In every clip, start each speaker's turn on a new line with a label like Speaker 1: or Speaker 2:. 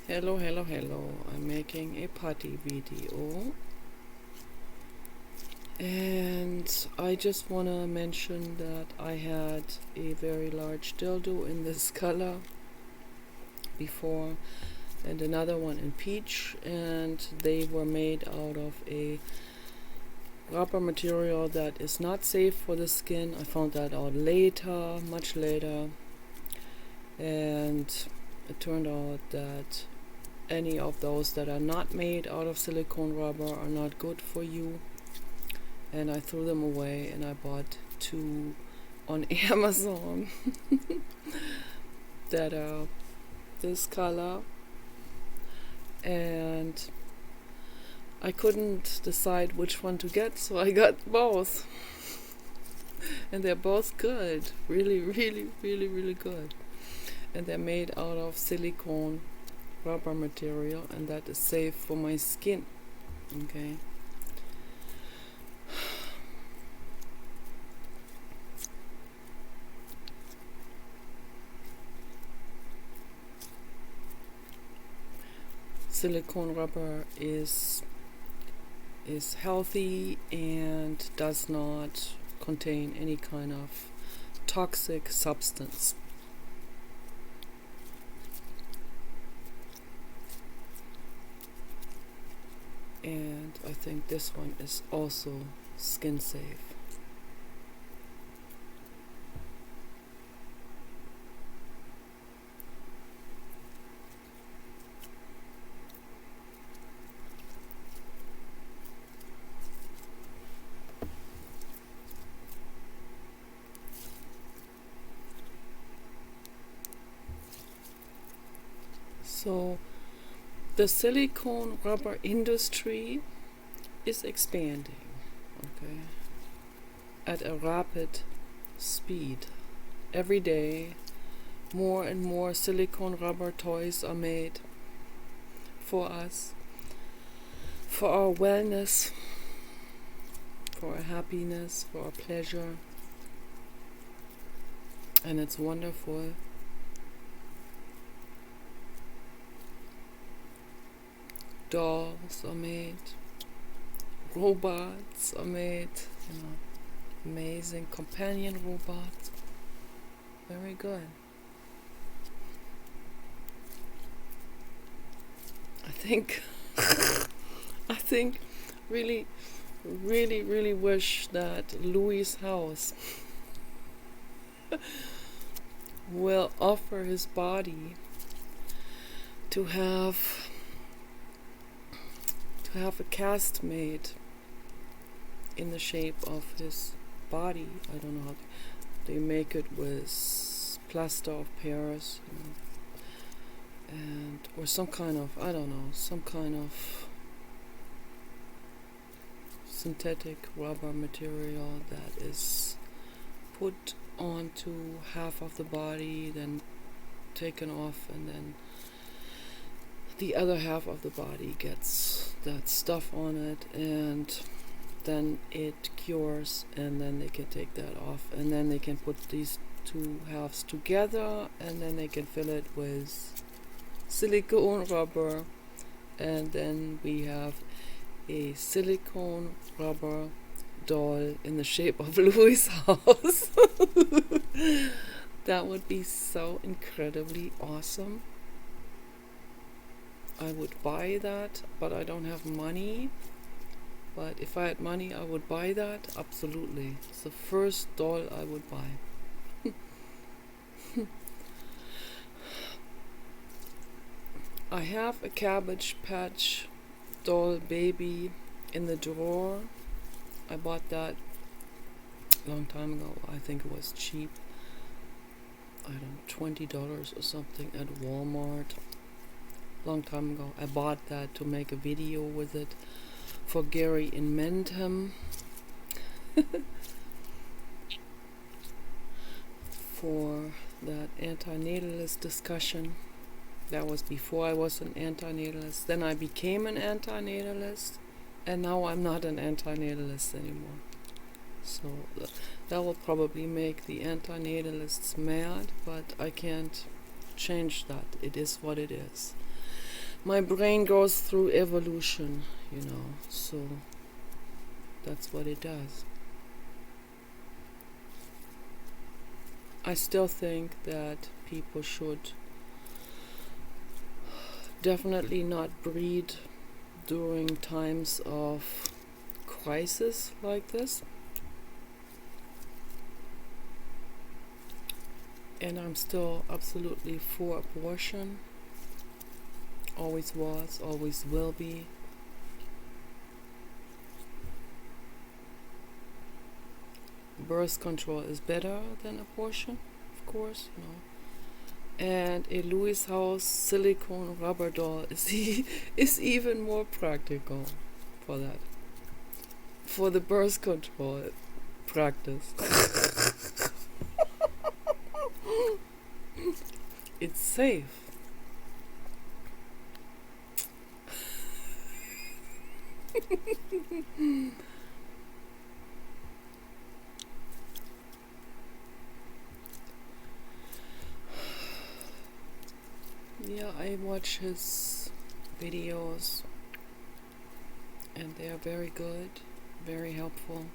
Speaker 1: Hello. I'm making a potty video. And I just want to mention that I had a very large dildo in this color before and another one in peach, and they were made out of a rubber material that is not safe for the skin. I found that out later, much later, and it turned out that any of those that are not made out of silicone rubber are not good for you, and I threw them away, and I bought two on Amazon that are this color, and I couldn't decide which one to get, so I got both. And they're both good, really good, and they're made out of silicone rubber material, and that is safe for my skin. Okay, silicone rubber is healthy and does not contain any kind of toxic substance. And I think this one is also skin safe. So the silicone rubber industry is expanding, okay, at a rapid speed. Every day, more and more silicone rubber toys are made for us, for our wellness, for our happiness, for our pleasure, and it's wonderful. Dolls are made, robots are made, amazing companion robots. Very good. I think really wish that Louis' house will offer his body to have a cast made in the shape of his body. I don't know how they make it with plaster of Paris, and or some kind of, I don't know, some kind of synthetic rubber material that is put onto half of the body, then taken off, and then the other half of the body gets that stuff on it, and then it cures, and then they can take that off, and then they can put these two halves together, and then they can fill it with silicone rubber, and then we have a silicone rubber doll in the shape of Louis' house. That would be so incredibly awesome. I would buy that, but I don't have money. But if I had money, I would buy that, absolutely. It's the first doll I would buy. I have a Cabbage Patch doll baby in the drawer. I bought that a long time ago. I think it was cheap. I don't know, $20 or something at Walmart. Long time ago. I bought that to make a video with it for Gary in Mendham. For that antinatalist discussion. That was before I was an antinatalist. Then I became an antinatalist, and now I'm not an antinatalist anymore. So that will probably make the antinatalists mad, but I can't change that. It is what it is. my brain goes through evolution, so that's what it does. I still think that people should definitely not breed during times of crisis like this. And I'm still absolutely for abortion. Always was, always will be. Birth control is better than abortion, of course, And a Louis House silicone rubber doll is even more practical for that. For the birth control practice. It's safe. Yeah, I watch his videos and they are very good, very helpful.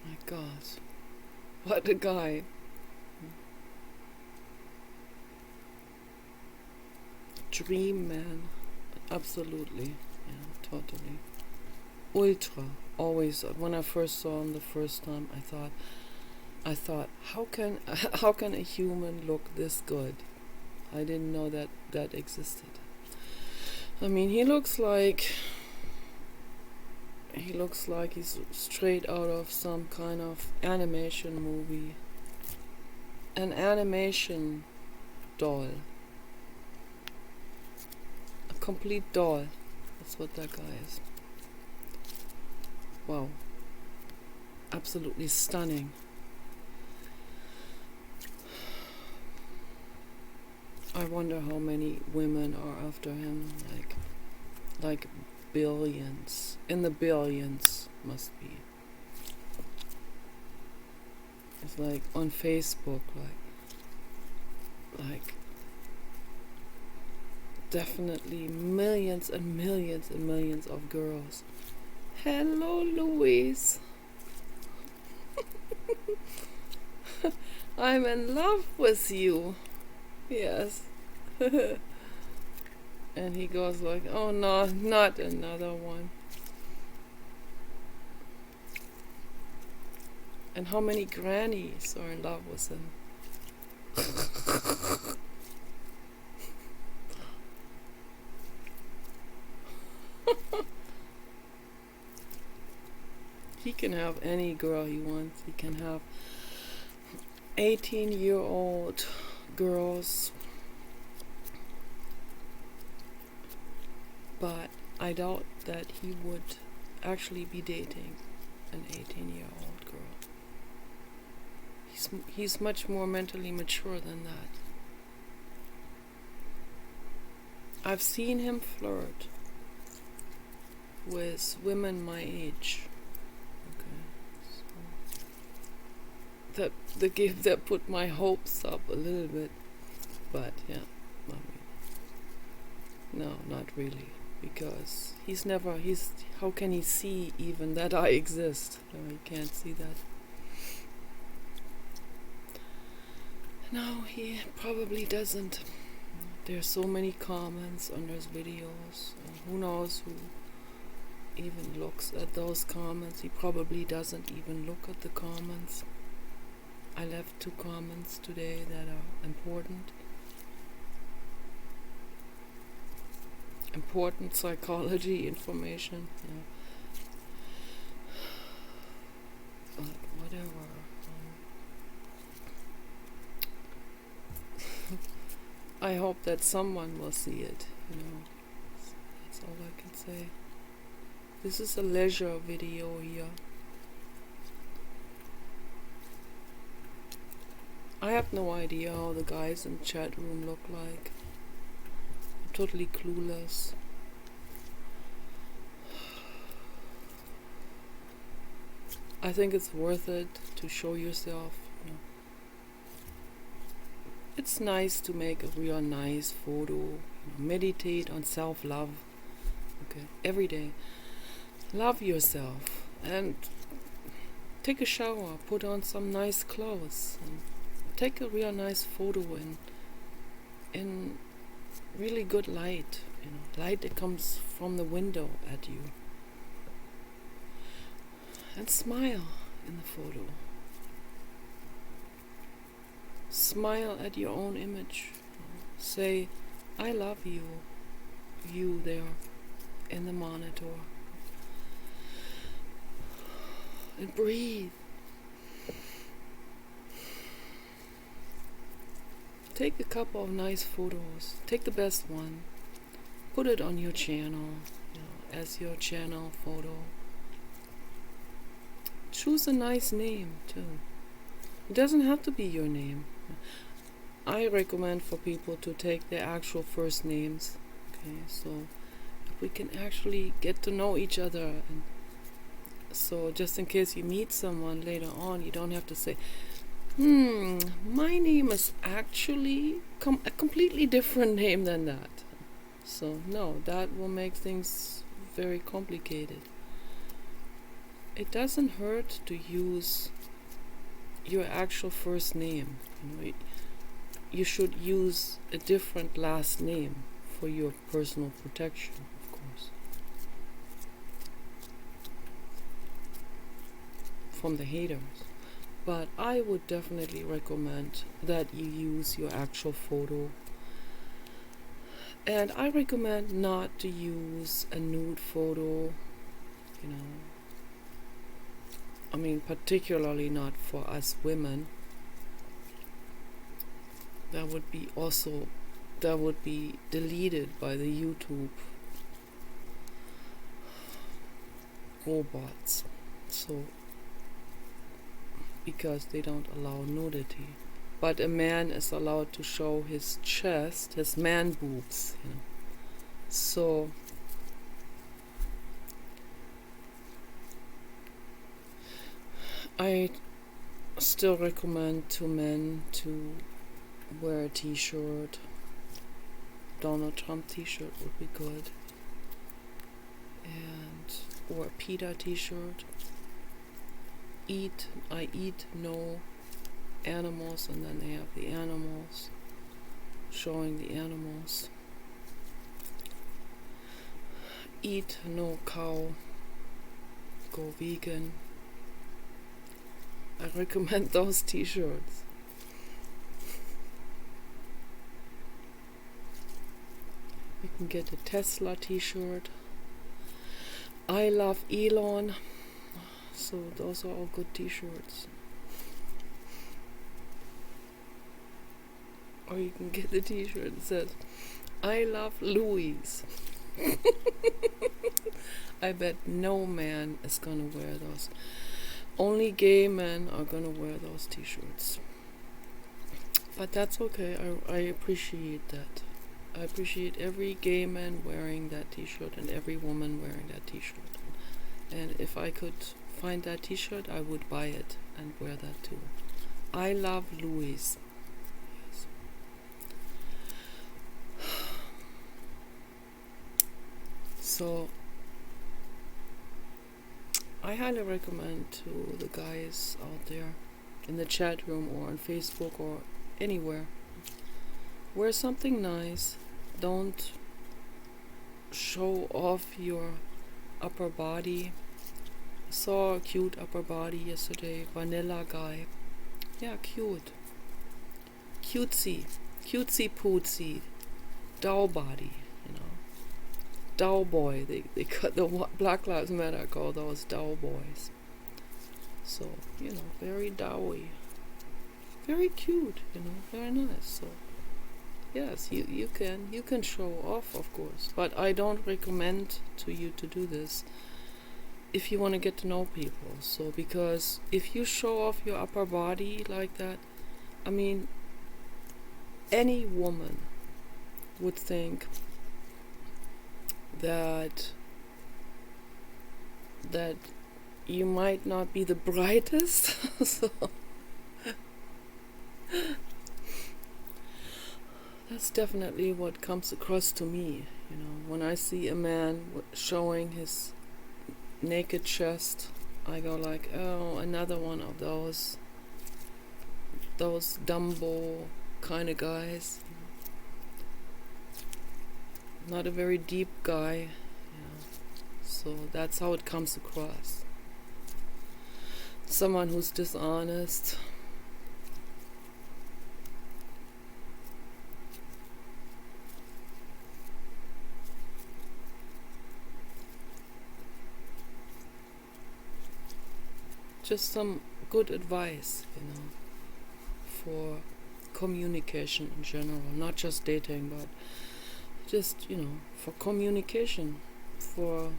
Speaker 1: My God, what a guy. Dream man, absolutely, yeah, totally. Ultra, always. When I first saw him the first time, I thought, how can a human look this good? I didn't know that existed. I mean, he looks like he's straight out of some kind of animation movie. An animation doll. A complete doll. That's what that guy is. Wow. Absolutely stunning. I wonder how many women are after him, like billions. In the billions must be. It's like on Facebook, like definitely millions and millions and millions of girls. Hello, Louise. I'm in love with you. Yes. And he goes like, oh no, not another one. And how many grannies are in love with him? He can have any girl he wants. He can have 18-year-old girls. But I doubt that he would actually be dating an 18-year-old girl. He's much more mentally mature than that. I've seen him flirt with women my age. Okay, so that put my hopes up a little bit, but yeah, I mean, no, not really, because how can he see even that I exist? No, he can't see that. No, he probably doesn't. There's so many comments on those videos, and who knows who even looks at those comments. He probably doesn't even look at the comments. I left 2 comments today that are important. Important psychology information. Yeah. But whatever. I hope that someone will see it, That's all I can say. This is a leisure video here. I have no idea how the guys in the chat room look like. I'm totally clueless. I think it's worth it to show yourself, it's nice to make a real nice photo. Meditate on self-love. Okay, every day. Love yourself and take a shower. Put on some nice clothes. And take a real nice photo in really good light. Light that comes from the window at you. And smile in the photo. Smile at your own image. Say, I love you. You there in the monitor. And breathe. Take a couple of nice photos. Take the best one. Put it on your channel, as your channel photo. Choose a nice name too. It doesn't have to be your name. I recommend for people to take their actual first names. Okay, so we can actually get to know each other, and so just in case you meet someone later on, you don't have to say, my name is actually a completely different name than that. So no, that will make things very complicated. It doesn't hurt to use your actual first name. You should use a different last name for your personal protection, of course, from the haters. But I would definitely recommend that you use your actual photo. And I recommend not to use a nude photo, particularly not for us women. That would be deleted by the YouTube robots. So, because they don't allow nudity. But a man is allowed to show his chest, his man boobs. So, I still recommend to men to wear a t-shirt. Donald Trump t-shirt would be good. Or a PETA t-shirt. I eat no animals, and then they have the animals, showing the animals. Eat no cow, go vegan. I recommend those t-shirts. You can get a Tesla t-shirt. I love Elon. So those are all good t-shirts. Or you can get the t-shirt that says, I love Louise. I bet no man is gonna wear those. Only gay men are gonna wear those t-shirts. But that's okay. I appreciate that. I appreciate every gay man wearing that t-shirt and every woman wearing that t-shirt. And if I could find that t-shirt, I would buy it and wear that too. I love Louise. Yes. So I highly recommend to the guys out there in the chat room or on Facebook or anywhere, wear something nice. Don't show off your upper body. I saw a cute upper body yesterday, vanilla guy. Yeah, cute. Cutesy pootsy. Doll body, Doll boy. They cut the Black Lives Matter call those doll boys. So, very dowy. Very cute, very nice. So yes, you can show off, of course, but I don't recommend to you to do this if you want to get to know people. So because if you show off your upper body like that, any woman would think that you might not be the brightest. So That's definitely what comes across to me. When I see a man showing his naked chest, I go like, oh, another one of those Dumbo kind of guys. Not a very deep guy. So that's how it comes across. Someone who's dishonest. Just some good advice, for communication in general, not just dating, but just, for communication, for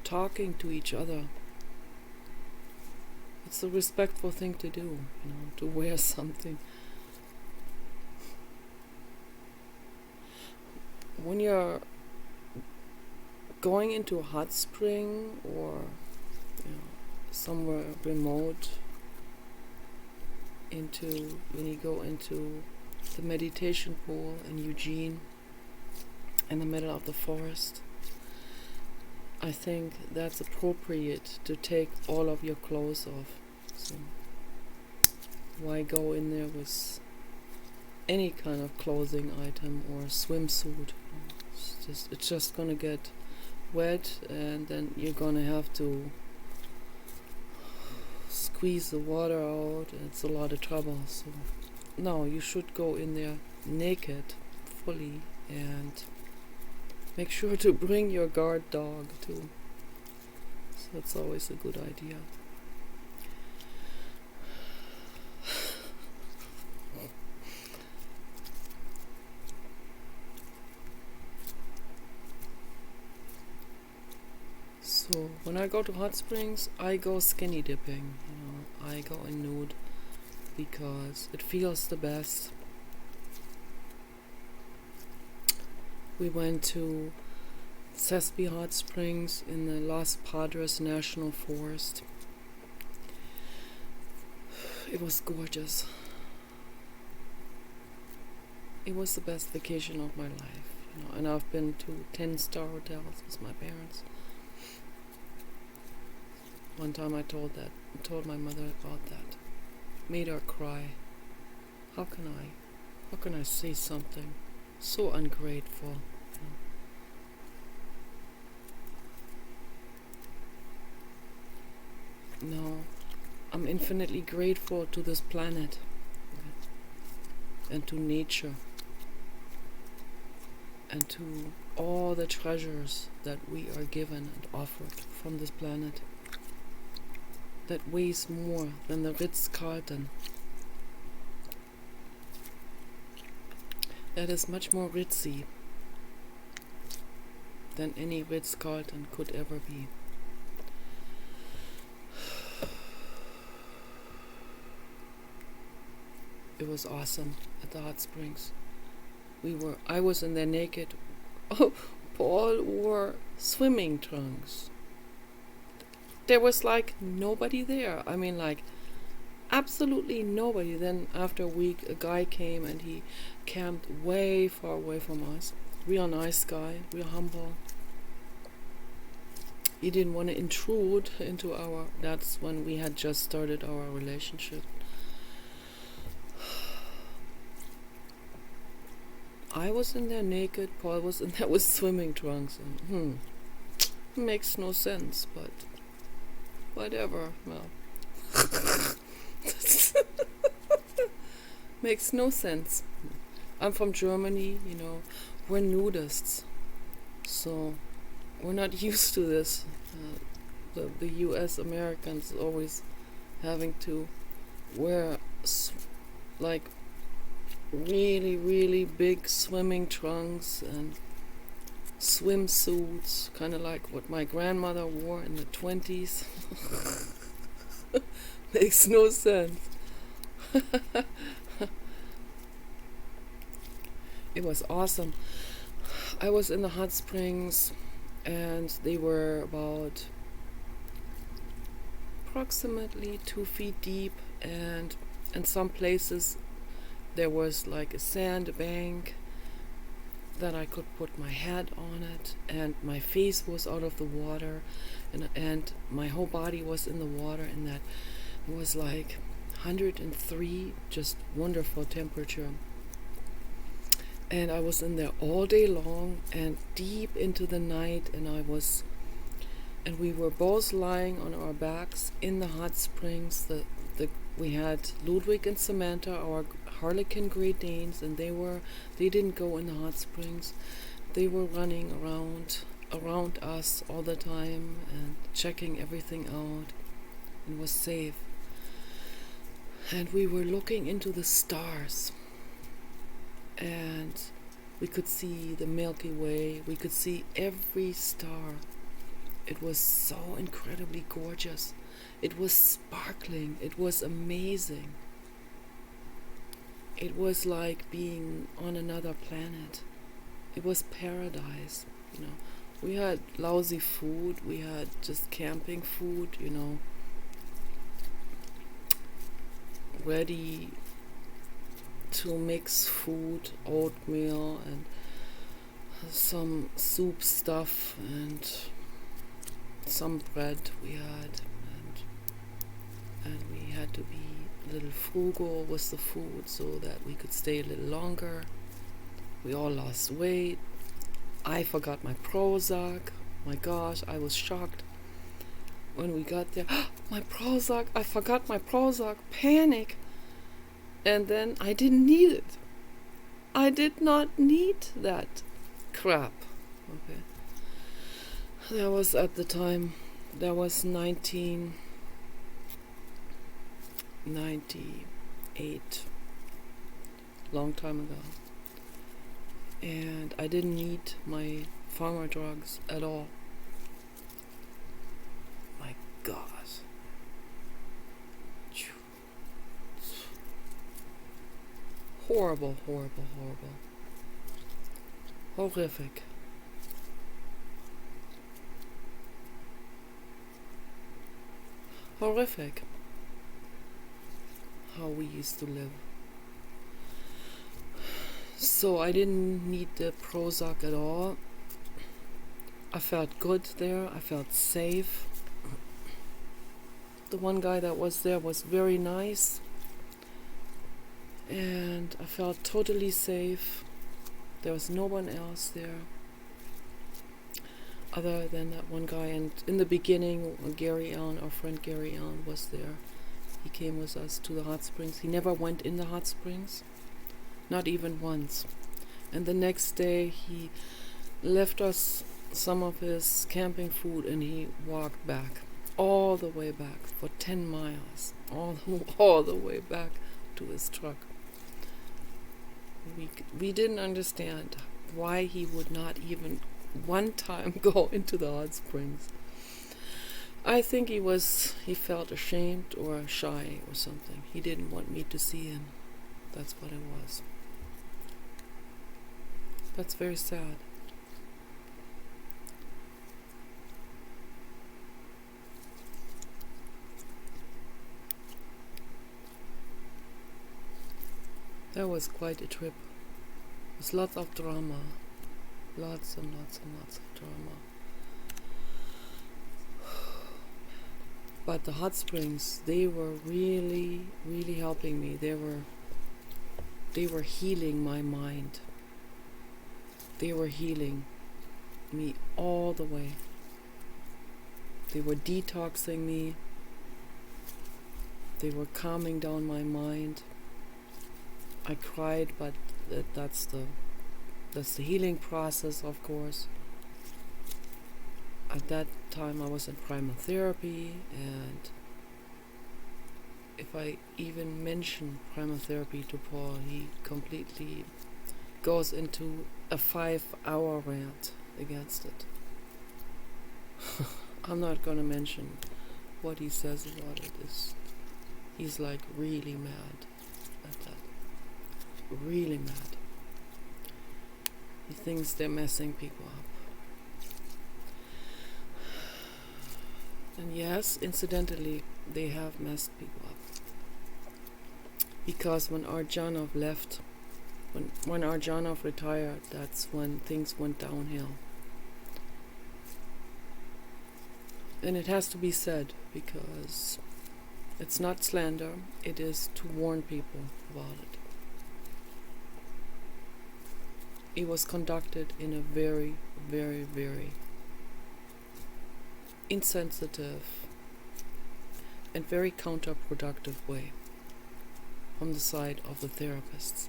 Speaker 1: talking to each other. It's a respectful thing to do, to wear something. When you're going into a hot spring or somewhere remote, when you go into the meditation pool in Eugene, in the middle of the forest, I think that's appropriate to take all of your clothes off. So why go in there with any kind of clothing item or swimsuit? It's just gonna get wet, and then you're gonna have to squeeze the water out. It's a lot of trouble. So no, you should go in there naked, fully, and make sure to bring your guard dog too. So that's always a good idea. So when I go to hot springs, I go skinny dipping. I go in nude because it feels the best. We went to Sespe Hot Springs in the Los Padres National Forest. It was gorgeous. It was the best vacation of my life, and I've been to 10-star hotels with my parents. One time I told my mother about that. Made her cry. How can I say something so ungrateful? No, I'm infinitely grateful to this planet and to nature and to all the treasures that we are given and offered from this planet. That weighs more than the Ritz-Carlton. That is much more ritzy than any Ritz-Carlton could ever be. It was awesome at the hot springs. I was in there naked. Oh, Paul wore swimming trunks. There was nobody there. I mean, absolutely nobody. Then after a week, a guy came and he camped way far away from us. Real nice guy, real humble. He didn't want to intrude into that's when we had just started our relationship. I was in there naked, Paul was in there with swimming trunks. And, makes no sense, but whatever. Well, makes no sense. I'm from Germany, we're nudists, so we're not used to this. The US Americans always having to wear really, really big swimming trunks and swimsuits, kind of like what my grandmother wore in the 20s. Makes no sense. It was awesome. I was in the hot springs and they were about approximately 2 feet deep, and in some places there was a sand bank, that I could put my head on it, and my face was out of the water, and my whole body was in the water, and that it was like 103, just wonderful temperature. And I was in there all day long and deep into the night, and we were both lying on our backs in the hot springs. We had Ludwig and Samantha, our Harlequin Great Danes, and they didn't go in the hot springs. They were running around us all the time and checking everything out, and was safe. And we were looking into the stars, and we could see the Milky Way. We could see every star. It was so incredibly gorgeous. It was sparkling. It was amazing. It was like being on another planet. It was paradise, you know. We had lousy food. We had just camping food, you know, ready to mix food, oatmeal and some soup stuff and some bread we had, and we had to be a little frugal with the food so that we could stay a little longer. We all lost weight. I forgot my Prozac. My gosh, I was shocked when we got there. My Prozac, I forgot my Prozac. Panic. And then I didn't need it. I did not need that crap. Okay. That was at the time, that was 1998, long time ago. And I didn't need my pharma drugs at all. My God. Horrible, horrible, horrible. Horrific. Horrific. How we used to live. So I didn't need the Prozac at all. I felt good there. I felt safe. The one guy that was there was very nice. And I felt totally safe. There was no one else there other than that one guy. And in the beginning, Gary Allen, our friend Gary Allen, was there. He came with us to the hot springs. He never went in the hot springs, not even once. And the next day, he left us some of his camping food, and he walked back, all the way back for 10 miles, all the way back to his truck. We didn't understand why he would not even one time go into the hot springs. I think he felt ashamed or shy or something. He didn't want me to see him. That's what it was. That's very sad. That was quite a trip. There's lots of drama. Lots and lots and lots of drama. But the hot springs, they were really, really helping me. They were healing my mind. They were healing me all the way. They were detoxing me. They were calming down my mind. I cried, but that's the healing process, of course. At that time I was in cryotherapy, and if I even mention cryotherapy to Paul, he completely goes into a 5-hour rant against it. I'm not gonna mention what he says about it. He's like really mad at that. Really mad. He thinks they're messing people up. And yes, incidentally, they have messed people up. Because when Arjanov left, When Arjanov retired, that's when things went downhill. And it has to be said, because it's not slander, it is to warn people about it. It was conducted in a very, very, very insensitive and very counterproductive way on the side of the therapists.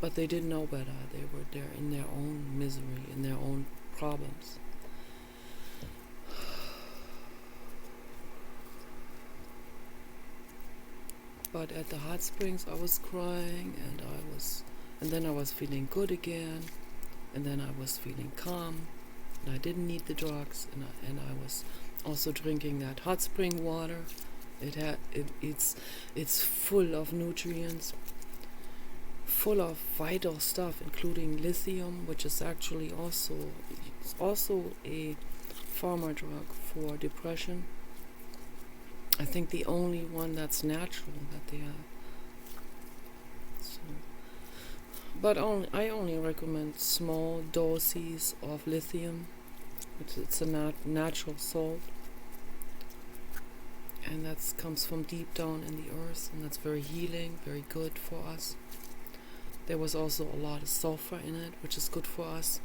Speaker 1: But they didn't know better. They were there in their own misery, in their own problems. But at the hot springs I was crying, and then I was feeling good again, and then I was feeling calm, and I didn't need the drugs, and I was also drinking that hot spring water. It's full of nutrients, full of vital stuff, including lithium, which is actually also a pharma drug for depression. I think the only one that's natural that they have. So, but I only recommend small doses of lithium. It's a natural salt, and that comes from deep down in the earth, and that's very healing, very good for us. There was also a lot of sulfur in it, which is good for us.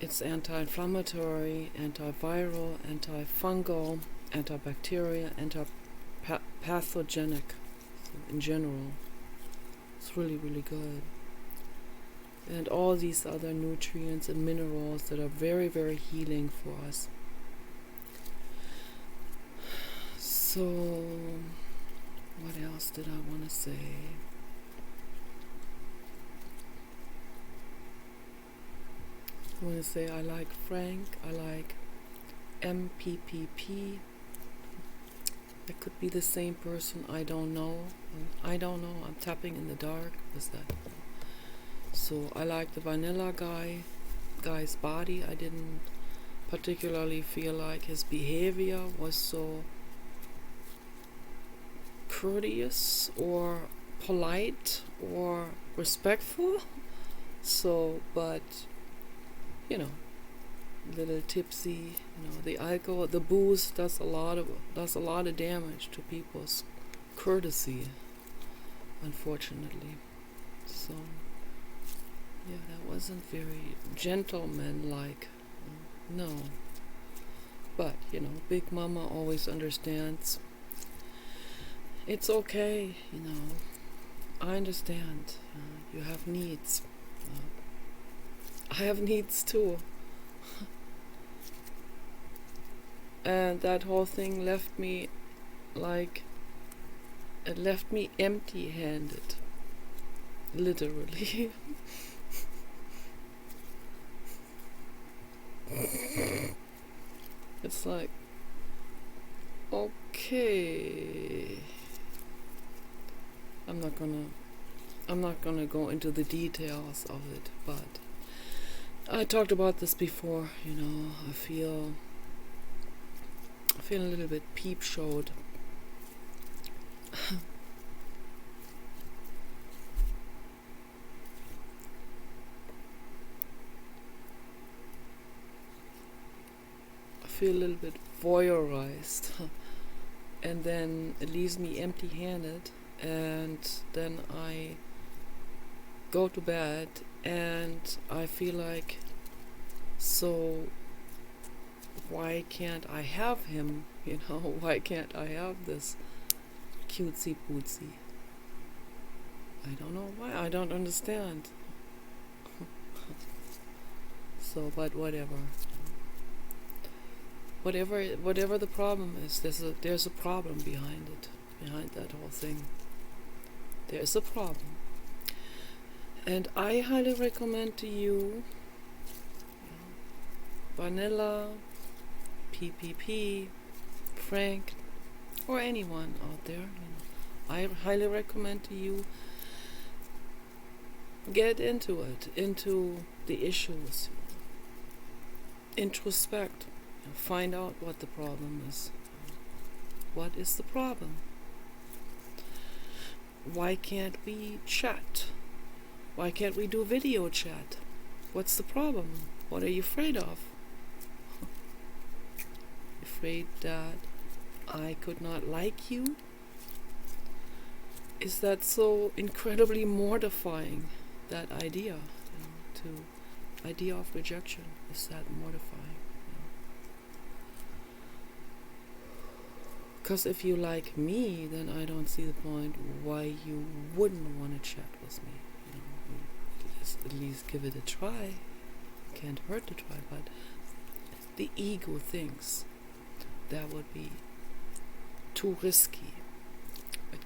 Speaker 1: It's anti-inflammatory, antiviral, antifungal, antibacterial, anti-pathogenic in general. It's really, really good. And all these other nutrients and minerals that are very, very healing for us. So, what else did I want to say? I want to say I like Frank, I like MPPP. It could be the same person, I don't know. I'm tapping in the dark. What's that? So I like the vanilla guy's body. I didn't particularly feel like his behavior was so courteous or polite or respectful. So, but little tipsy, the alcohol, the booze does a lot of damage to people's courtesy, unfortunately. So yeah, that wasn't very gentleman-like. No. But Big Mama always understands. It's okay, I understand. You have needs. I have needs too. And that whole thing left me empty-handed. Literally. It's like, okay. I'm not gonna go into the details of it, but I talked about this before, I feel a little bit peep-showed. I feel a little bit voyeurized. And then it leaves me empty-handed, and then I go to bed and I feel like, so why can't I have him? Why can't I have this cutesy pootsy? I don't know why. I don't understand. So, but whatever. Whatever the problem is, there's a problem behind it, behind that whole thing. There's a problem. And I highly recommend to you Vanilla, PPP, Frank, or anyone out there. I highly recommend to you get into it, into the issues, introspect, find out what the problem is. What is the problem? why can't we chat? Why can't we do video chat? What's the problem? What are you afraid of? Afraid that I could not like you? Is that so incredibly mortifying, that idea? To idea of rejection, is that mortifying? Because if you like me, then I don't see the point why you wouldn't want to chat with me. Just at least give it a try. Can't hurt to try, but the ego thinks that would be too risky. It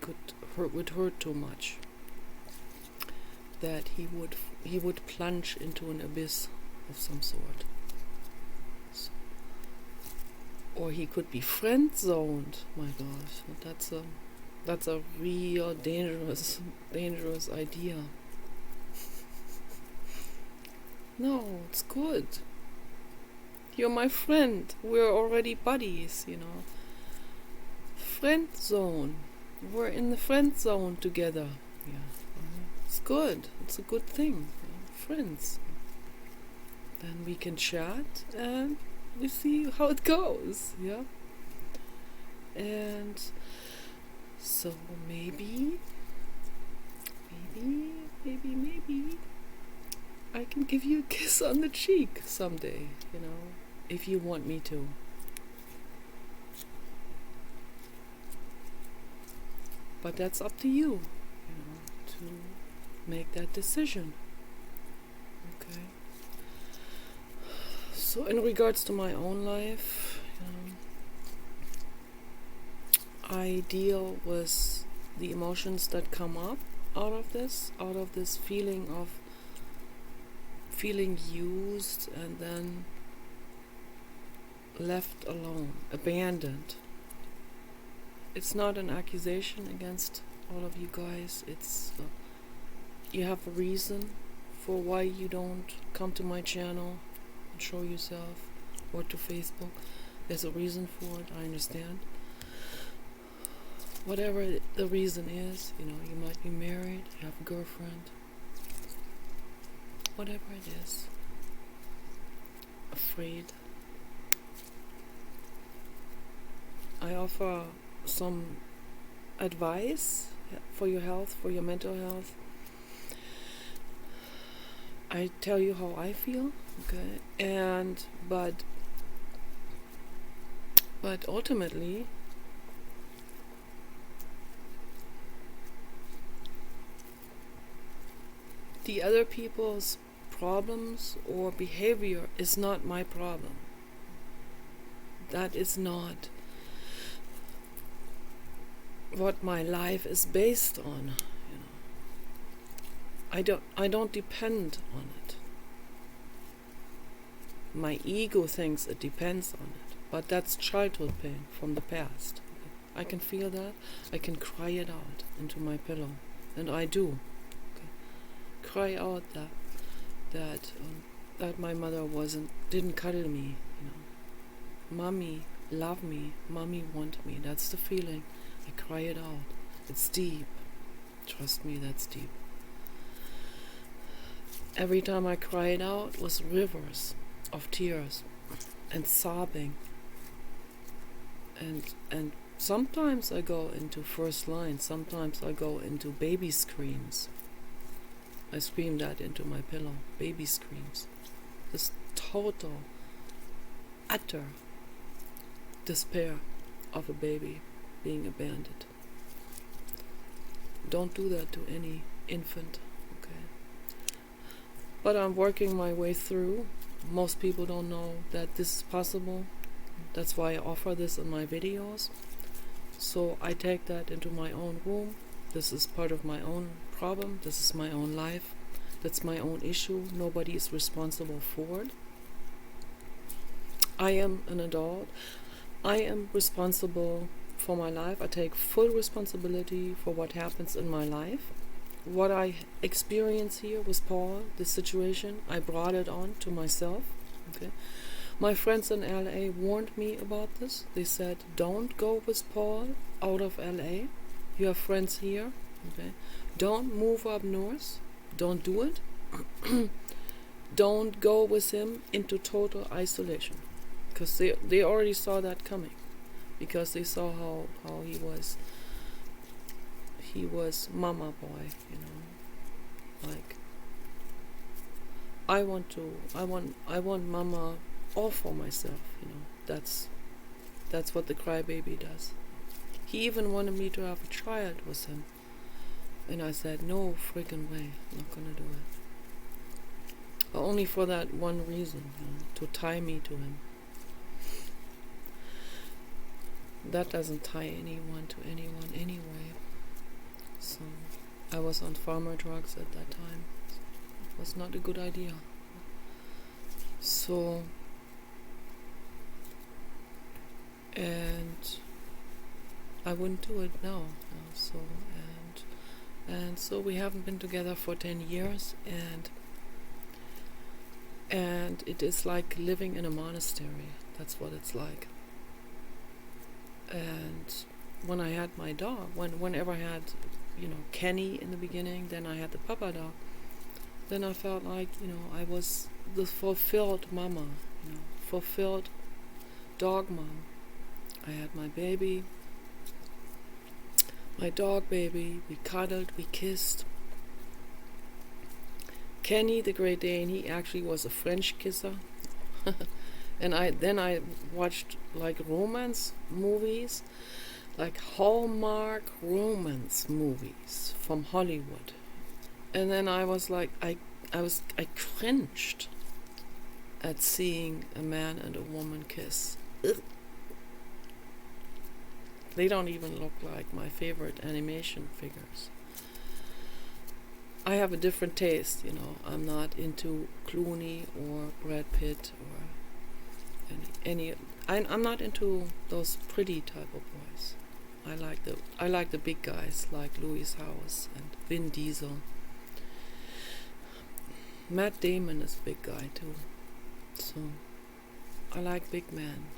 Speaker 1: would hurt too much. That he would plunge into an abyss of some sort. Or he could be friend zoned. My gosh, that's a real dangerous idea. No, it's good. You're my friend. We're already buddies, Friend zone. We're in the friend zone together. Yeah, it's good. It's a good thing. Friends. Then we can chat and we see how it goes. Yeah. And so maybe I can give you a kiss on the cheek someday, if you want me to. But that's up to you, to make that decision. Okay. So in regards to my own life, I deal with the emotions that come up out of this feeling of feeling used and then left alone, abandoned. It's not an accusation against all of you guys. It's you have a reason for why you don't come to my channel and show yourself, or to Facebook. There's a reason for it. I understand. Whatever the reason is, you might be married, you have a girlfriend, whatever it is, afraid. I offer some advice for your health, for your mental health. I tell you how I feel, okay? But ultimately, the other people's problems or behavior is not my problem. That is not what my life is based on. I don't depend on it. My ego thinks it depends on it, but that's childhood pain from the past. I can feel that. I can cry it out into my pillow, and I do. Cry out that my mother didn't cuddle me. Mommy love me. Mommy want me. That's the feeling. I cry it out. It's deep. Trust me, that's deep. Every time I cry it out was rivers of tears and sobbing. And sometimes I go into first line. Sometimes I go into baby screams. I scream that into my pillow. Baby screams. This total, utter despair of a baby being abandoned. Don't do that to any infant, okay? But I'm working my way through. Most people don't know that this is possible. That's why I offer this in my videos. So I take that into my own room. This is part of my own problem. This is my own life. That's my own issue. Nobody is responsible for it. I am an adult. I am responsible for my life. I take full responsibility for what happens in my life. What I experience here with Paul, this situation, I brought it on to myself. Okay. My friends in LA warned me about this. They said, don't go with Paul out of LA. You have friends here. Okay, don't move up north. Don't do it. Don't go with him into total isolation, because they already saw that coming, because they saw how he was mama boy, you know, like I want mama all for myself, you know. That's what the crybaby does. He even wanted me to have a child with him, and I said no friggin' way, I'm not gonna do it. Only for that one reason, you know, to tie me to him. That doesn't tie anyone to anyone anyway. So I was on farmer drugs at that time. It was not a good idea. So, and I wouldn't do it now. And so we haven't been together for 10 years, and it is like living in a monastery. That's what it's like. And when I had my dog, whenever I had, you know, Kenny in the beginning, then I had the papa dog, then I felt like, you know, I was the fulfilled mama, you know, fulfilled dog mom. I had my baby, my dog baby, we cuddled, we kissed. Kenny, the Great Dane, he actually was a French kisser. And I watched like romance movies, like Hallmark romance movies from Hollywood. And then I was like, I cringed at seeing a man and a woman kiss. Ugh. They don't even look like my favorite animation figures. I have a different taste, you know. I'm not into Clooney or Brad Pitt or any. I'm not into those pretty type of boys. I like the big guys like Louis House and Vin Diesel. Matt Damon is a big guy too. So I like big men.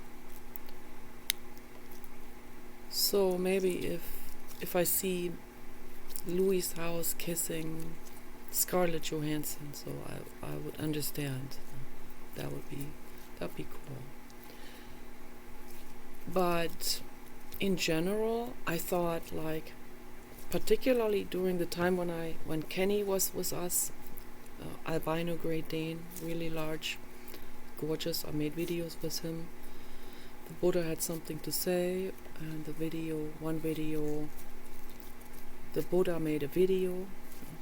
Speaker 1: So maybe if I see Louis House kissing Scarlett Johansson, so I would understand. That'd be cool. But in general, I thought, like, particularly during the time when Kenny was with us, albino Great Dane, really large, gorgeous. I made videos with him. The Buddha had something to say, and one video. The Buddha made a video.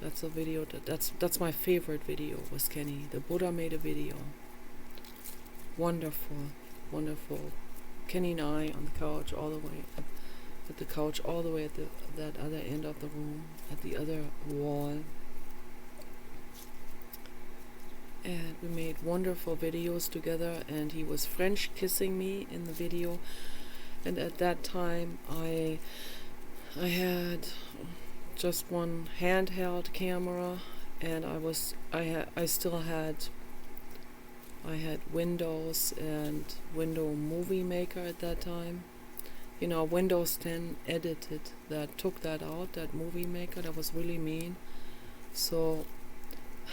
Speaker 1: That's a video that's my favorite video with Kenny. The Buddha made a video. Wonderful, wonderful. Kenny and I on the couch all the way at that other end of the room, at the other wall. And we made wonderful videos together, and he was French kissing me in the video. And at that time I had just one handheld camera, and I had Windows and Windows Movie Maker at that time. You know, Windows 10 took that out, that Movie Maker. That was really mean. So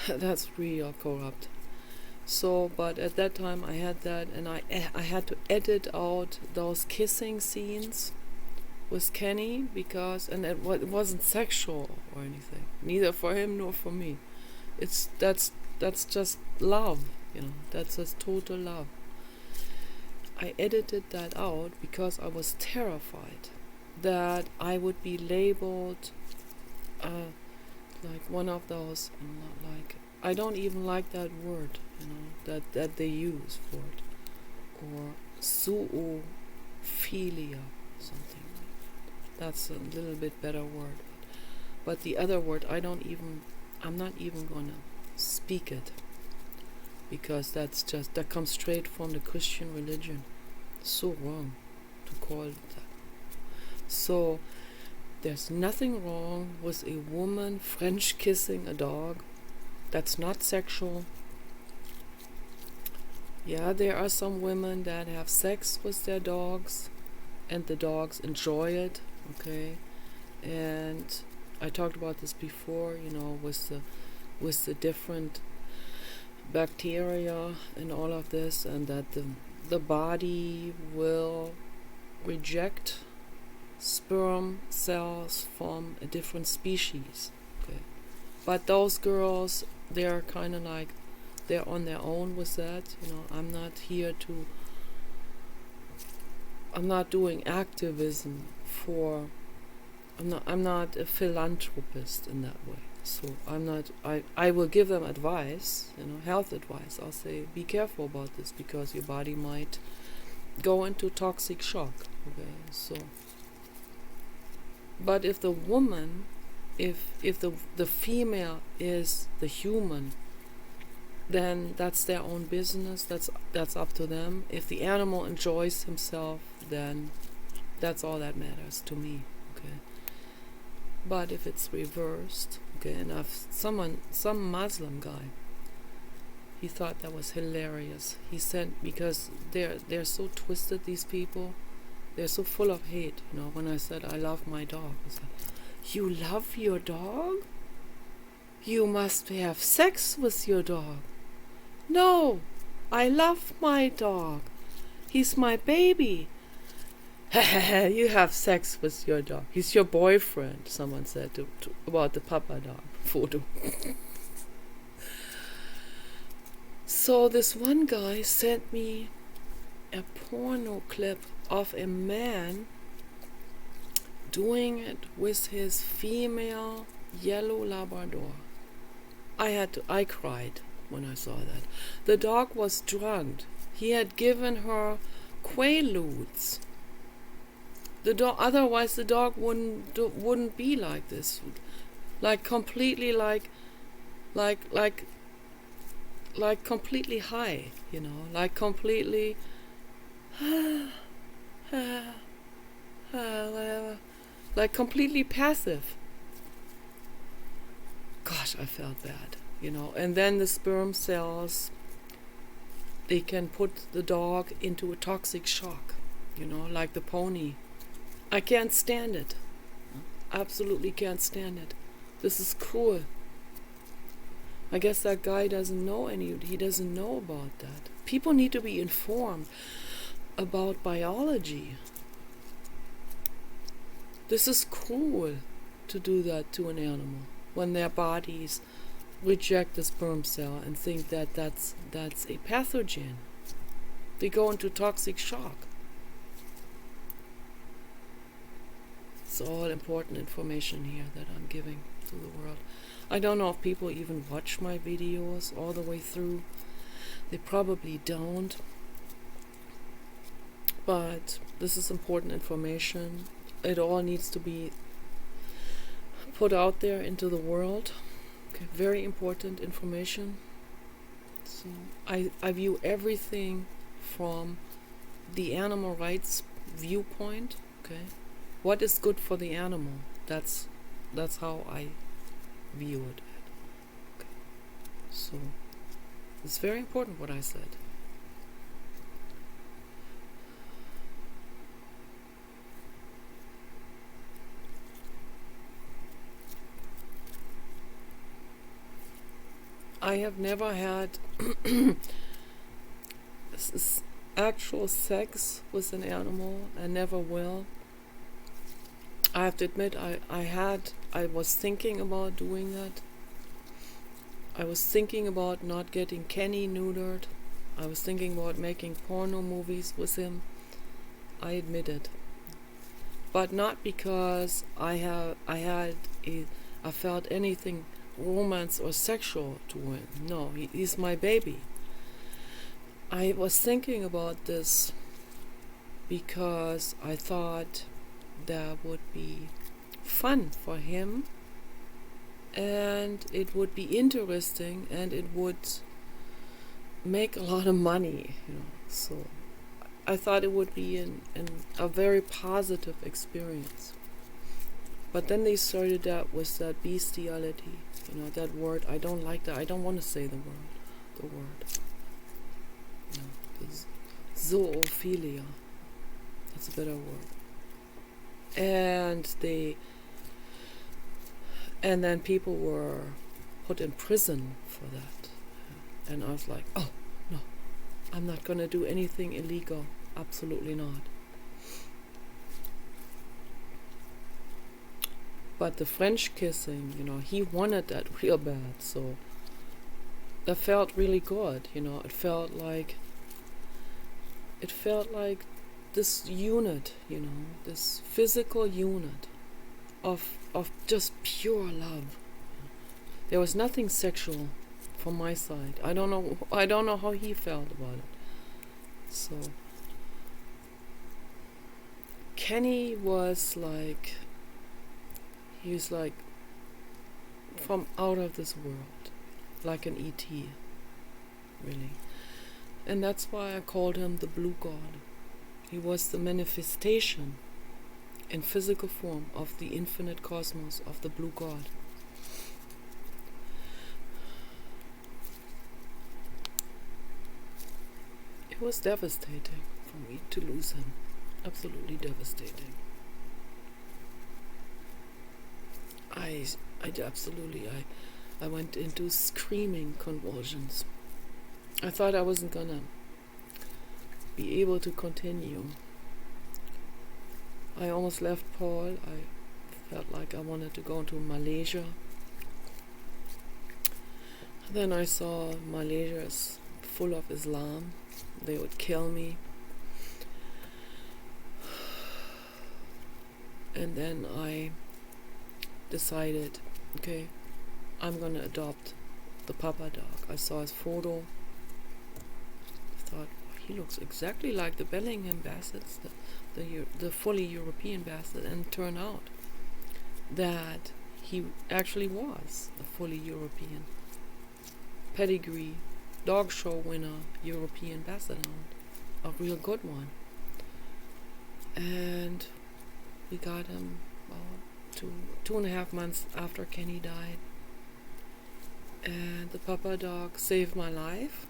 Speaker 1: that's real corrupt. So, but at that time I had that, and I had to edit out those kissing scenes with Kenny, because it wasn't sexual or anything, neither for him nor for me. That's just love, you know. That's just total love. I edited that out because I was terrified that I would be labeled like one of those, like, I don't even like that word, you know, that they use for it, or zoophilia, something like that. That's a little bit better word, but the other word I'm not even gonna speak it, because that comes straight from the Christian religion. So wrong to call it that. So there's nothing wrong with a woman French kissing a dog. That's not sexual. Yeah, there are some women that have sex with their dogs, and the dogs enjoy it, okay? And I talked about this before, with the different bacteria and all of this, and that the body will reject sperm cells from a different species. Okay, but those girls, they're kind of like, they're on their own with that. I'm not here to. I'm not doing activism for. I'm not a philanthropist in that way. So I'm not. I will give them advice, health advice. I'll say, be careful about this because your body might go into toxic shock. Okay, so. But if the woman, if the female is the human, then that's their own business. That's up to them. If the animal enjoys himself, then that's all that matters to me. Okay. But if it's reversed, okay, and some Muslim guy, he thought that was hilarious. He said, because they're so twisted, these people, they're so full of hate. When I said I love my dog, he said, "You love your dog? You must have sex with your dog." "No, I love my dog. He's my baby." "You have sex with your dog. He's your boyfriend," someone said about the Papa dog photo. So this one guy sent me a porno clip of a man doing it with his female yellow Labrador. I cried when I saw that. The dog was drugged. He had given her Quaaludes. Otherwise the dog wouldn't be like this, like completely like completely high, like completely whatever, like completely passive. Gosh, I felt bad, and then the sperm cells, they can put the dog into a toxic shock, like the pony. I can't stand it. Absolutely can't stand it. This is cruel. I guess that guy doesn't know he doesn't know about that. People need to be informed about biology. This is cruel to do that to an animal when their bodies reject the sperm cell and think that that's a pathogen. They go into toxic shock. It's all important information here that I'm giving to the world. I don't know if people even watch my videos all the way through. They probably don't. But this is important information. It all needs to be put out there into the world. Okay, very important information. So I view everything from the animal rights viewpoint. Okay, what is good for the animal? That's how I view it. Okay. So it's very important what I said. I have never had actual sex with an animal and never will. I have to admit, I was thinking about doing that. I was thinking about not getting Kenny neutered. I was thinking about making porno movies with him. I admit it. But not because I felt anything romance or sexual to him. No, he's my baby. I was thinking about this because I thought that would be fun for him, and it would be interesting, and it would make a lot of money, So I thought it would be a very positive experience. But then they started that with that bestiality, that word. I don't like that. I don't want to say the word. Zoophilia. That's a better word. And And then people were put in prison for that. And I was like, oh, no, I'm not going to do anything illegal. Absolutely not. But the French kissing, he wanted that real bad. So that felt really good. It felt like this unit, this physical unit of just pure love. There was nothing sexual from my side. I don't know how he felt about it. So Kenny was like, he was like from out of this world, like an E.T., really. And that's why I called him the Blue God. He was the manifestation in physical form of the infinite cosmos, of the Blue God. It was devastating for me to lose him. Absolutely devastating. I went into screaming convulsions. I thought I wasn't gonna be able to continue. I almost left Paul. I felt like I wanted to go to Malaysia. Then I saw Malaysia is full of Islam. They would kill me. And then I decided, okay, I'm gonna adopt the Papa dog. I saw his photo. I thought, he looks exactly like the Bellingham Bassetts, the fully European Basset, and it turned out that he actually was a fully European pedigree dog show winner European Basset Hound, a real good one. And we got him about 2.5 months after Kenny died. And the Papa dog saved my life.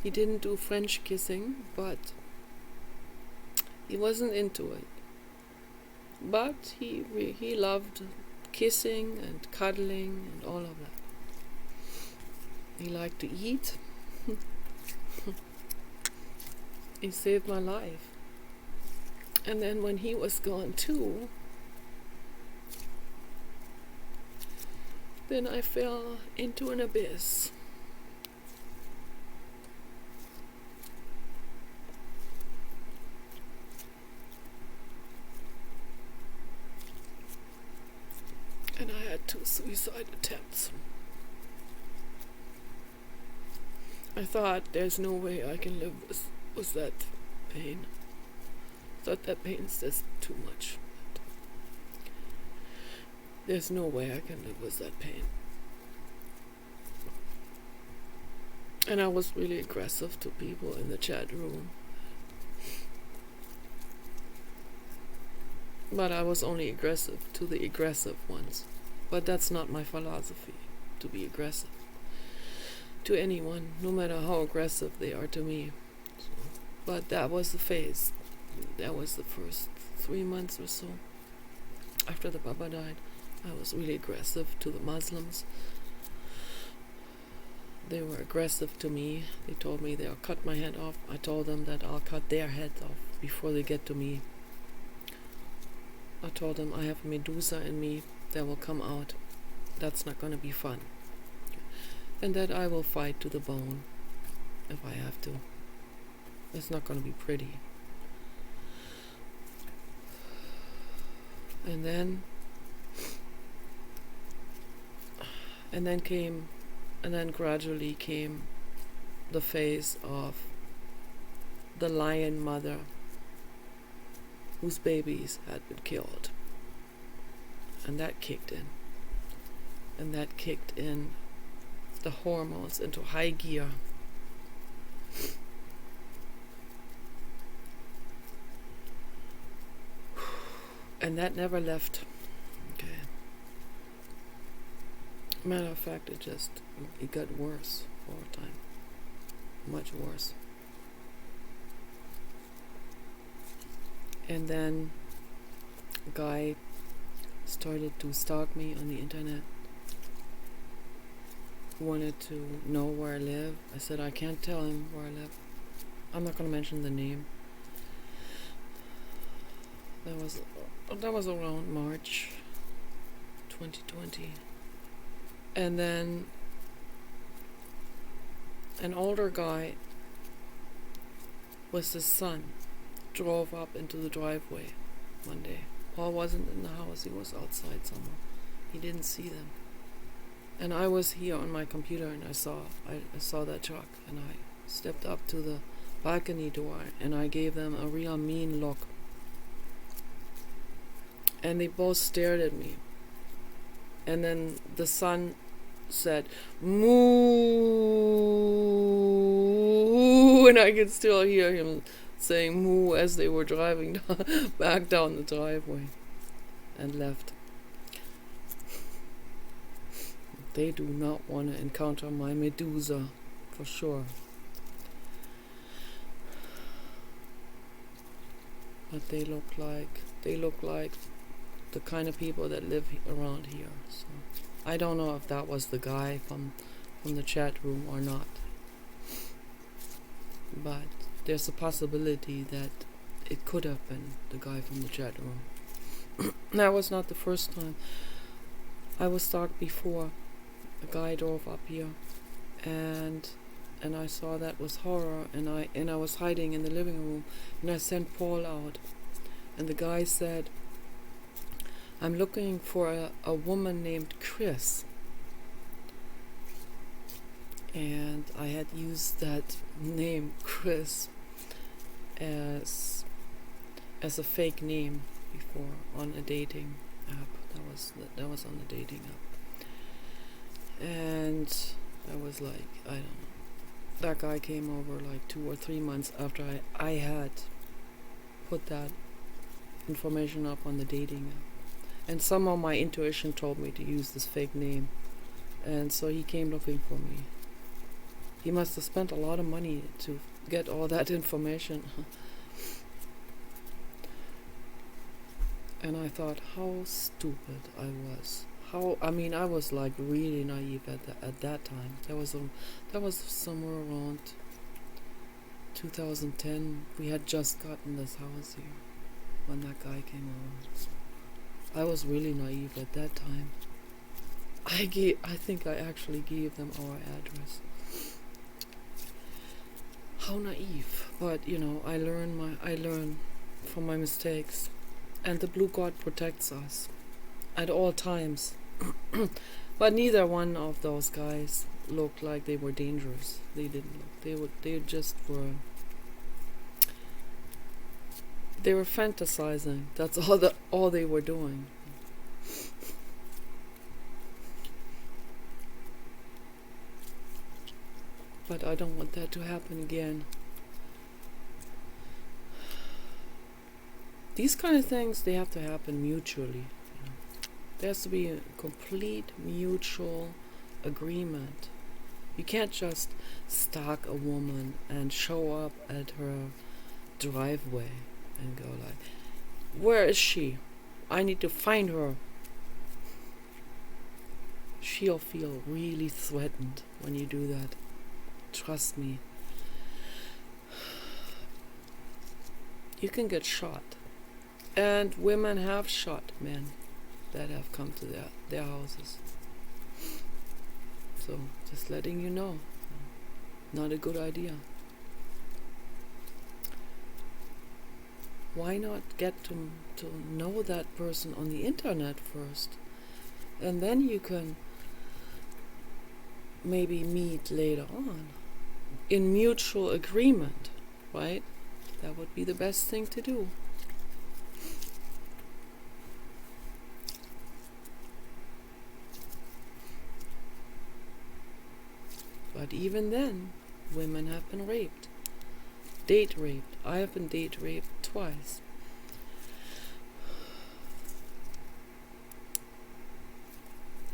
Speaker 1: He didn't do French kissing, but he wasn't into it. But he loved kissing and cuddling and all of that. He liked to eat. He saved my life. And then when he was gone too, then I fell into an abyss. And I had 2 suicide attempts. I thought there's no way I can live with that pain. I thought that pain's just too much. There's no way I can live with that pain. And I was really aggressive to people in the chat room. But I was only aggressive to the aggressive ones. But that's not my philosophy, to be aggressive to anyone, no matter how aggressive they are to me. So, but that was the phase. That was the first 3 months or so after the Papa died. I was really aggressive to the Muslims. They were aggressive to me. They told me they'll cut my head off. I told them that I'll cut their head off before they get to me. I told them I have Medusa in me that will come out. That's not going to be fun. And that I will fight to the bone if I have to. It's not going to be pretty. And then gradually came the phase of the lion mother whose babies had been killed. And that kicked in. And that kicked in the hormones into high gear. And that never left. Okay. Matter of fact, it got worse over time. Much worse. And then a guy started to stalk me on the internet. Wanted to know where I live. I said I can't tell him where I live. I'm not gonna mention the name. That was around March 2020. And then an older guy with his son drove up into the driveway one day. Paul wasn't in the house, he was outside somewhere. He didn't see them. And I was here on my computer and I saw that truck, and I stepped up to the balcony door and I gave them a real mean look. And they both stared at me. And then the son said, "Moo," and I could still hear him saying "moo" as they were driving back down the driveway, and left. They do not want to encounter my Medusa, for sure. But they look like the kind of people that live around here. So I don't know if that was the guy from the chat room or not. But there's a possibility that it could have been the guy from the chat room. That was not the first time. I was stalked before. A guy drove up here, and I saw that was horror, and I was hiding in the living room, and I sent Paul out, and the guy said, "I'm looking for a woman named Chris." And I had used that name Chris as a fake name before on a dating app. That was on a dating app. And I was like, I don't know. That guy came over like 2 or 3 months after I had put that information up on the dating app. And somehow my intuition told me to use this fake name. And so he came looking for me. He must have spent a lot of money to get all that information. And I thought how stupid I was. I was like really naive at that time. That was somewhere around 2010. We had just gotten this house here when that guy came over. I was really naive at that time. I think I actually gave them our address. How naive! But I learn from my mistakes, and the blue god protects us at all times. But neither one of those guys looked like they were dangerous. They didn't look. They just were. They were fantasizing. That's all they were doing. But I don't want that to happen again. These kind of things, they have to happen mutually. There has to be a complete mutual agreement. You can't just stalk a woman and show up at her driveway and go like, "Where is she? I need to find her." She'll feel really threatened when you do that. Trust me. You can get shot. And women have shot men that have come to their houses. So, just letting you know. Not a good idea. Why not get to know that person on the internet first? And then you can maybe meet later on. In mutual agreement, right? That would be the best thing to do. But even then, women have been raped. Date raped. I have been date raped twice.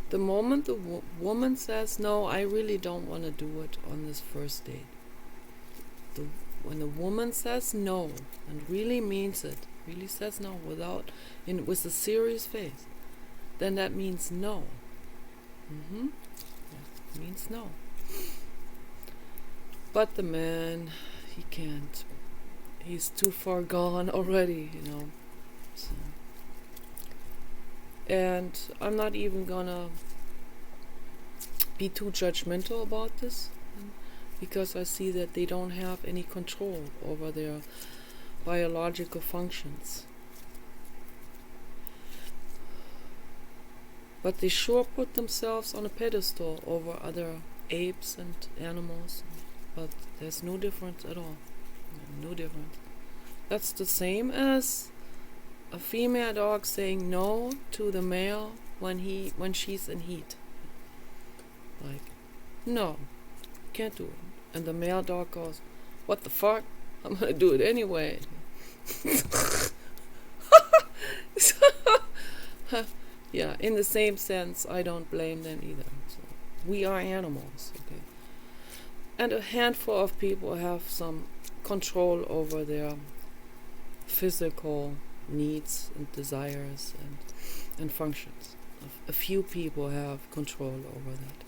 Speaker 1: The moment the woman says, "No, I really don't want to do it on this first date." When the woman says no, and really means it, really says no with a serious face, then that means no. Yeah, it means no. But the man, he can't. He's too far gone already, So. And I'm not even gonna be too judgmental about this, because I see that they don't have any control over their biological functions. But they sure put themselves on a pedestal over other apes and animals. But there's no difference at all. No difference. That's the same as a female dog saying no to the male when she's in heat. Like, no, can't do it. And the male dog goes, what the fuck? I'm gonna do it anyway. Yeah, in the same sense, I don't blame them either. So, we are animals, okay? And a handful of people have some control over their physical needs and desires and functions. A few people have control over that.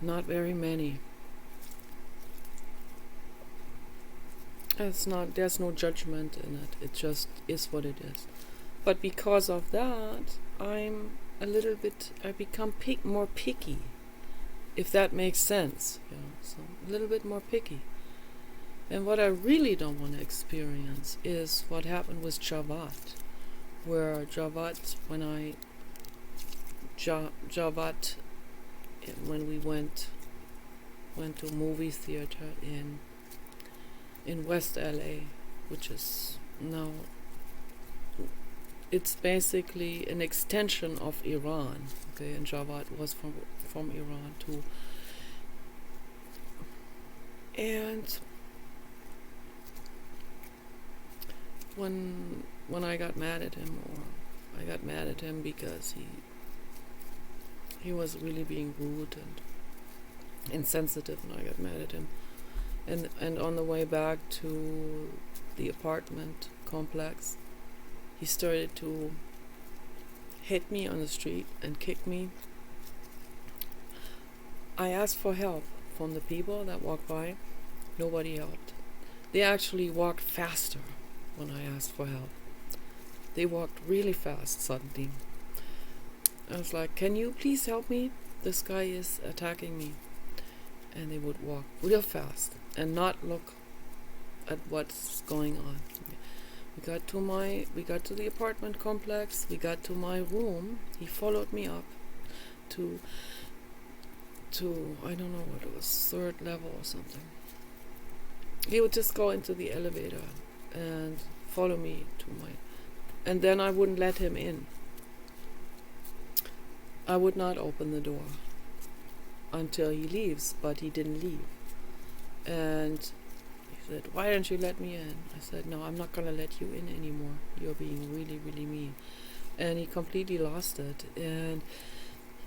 Speaker 1: Not very many. There's no judgment in it. It just is what it is. But because of that, I become more picky, if that makes sense. So a little bit more picky. And what I really don't want to experience is what happened with Jawad, where Jawad, when we went to a movie theater in West LA, which is now, it's basically an extension of Iran, okay, and Jawad was from Iran too. And when I got mad at him, because he was really being rude and insensitive, and I got mad at him. And on the way back to the apartment complex, he started to hit me on the street and kick me. I asked for help from the people that walked by. Nobody helped. They actually walked faster when I asked for help. They walked really fast suddenly. I was like, can you please help me? This guy is attacking me. And they would walk real fast and not look at what's going on. We got to the apartment complex. We got to my room. He followed me up to I don't know what it was, 3rd level or something. He would just go into the elevator and follow me and then I wouldn't let him in. I would not open the door until he leaves, but he didn't leave. And he said, why don't you let me in? I said, no, I'm not going to let you in anymore. You're being really, really mean. And he completely lost it. And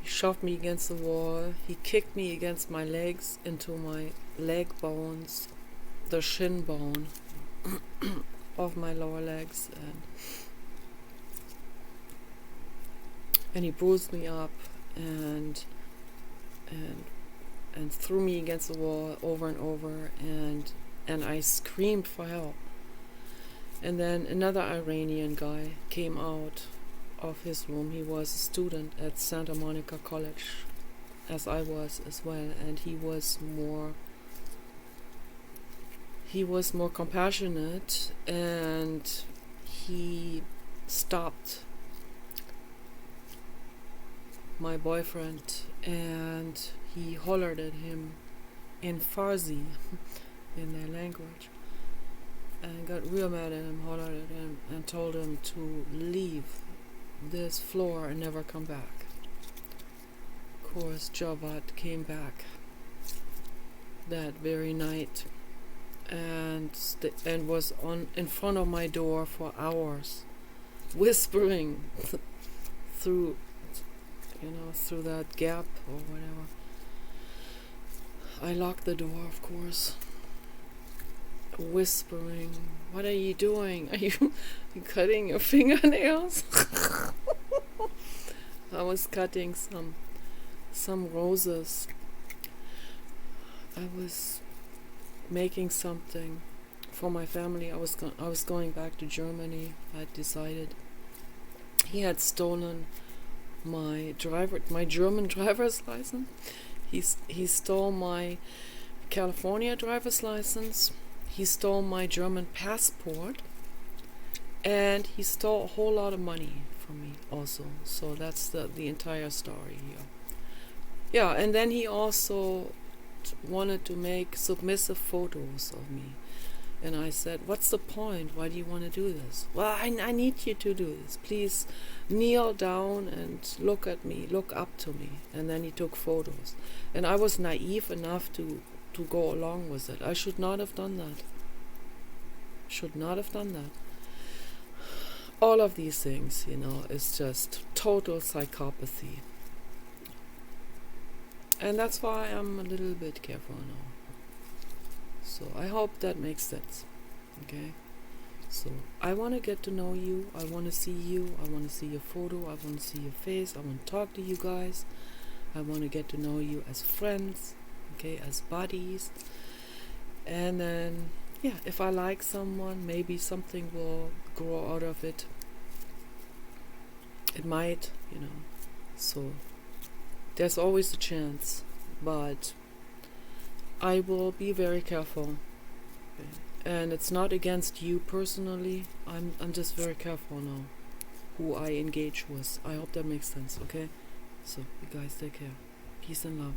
Speaker 1: he shoved me against the wall. He kicked me against my legs, into my leg bones, the shin bone of my lower legs. And he bruised me up and threw me against the wall over and over, and I screamed for help. And then another Iranian guy came out of his room. He was a student at Santa Monica College, as I was as well, and he was more compassionate, and he stopped my boyfriend and he hollered at him in Farsi, in their language, and got real mad at him, hollered at him, and told him to leave this floor and never come back. Of course, Jawad came back that very night and was in front of my door for hours, whispering through that gap or whatever. I locked the door, of course. whispering, "What are you doing? Are you cutting your fingernails?" I was cutting some roses. I was making something for my family. I was going back to Germany. I decided. He had stolen my German driver's license. He stole my California driver's license. He stole my German passport, and he stole a whole lot of money from me also. So that's the entire story here. Yeah, and then he also wanted to make submissive photos of me. And I said, "What's the point? Why do you want to do this?" "Well, I need you to do this. Please kneel down and look at me, look up to me." And then he took photos. And I was naive enough to go along with it. I should not have done that. Should not have done that. All of these things, is just total psychopathy. And that's why I'm a little bit careful now. So I hope that makes sense. Okay? So I want to get to know you. I want to see you. I want to see your photo. I want to see your face. I want to talk to you guys. I want to get to know you as friends. Okay? As buddies. And then, yeah, if I like someone, maybe something will grow out of it. It might, So there's always a chance. But I will be very careful. And it's not against you personally. I'm just very careful now who I engage with. I hope that makes sense, okay? So you guys take care. Peace and love.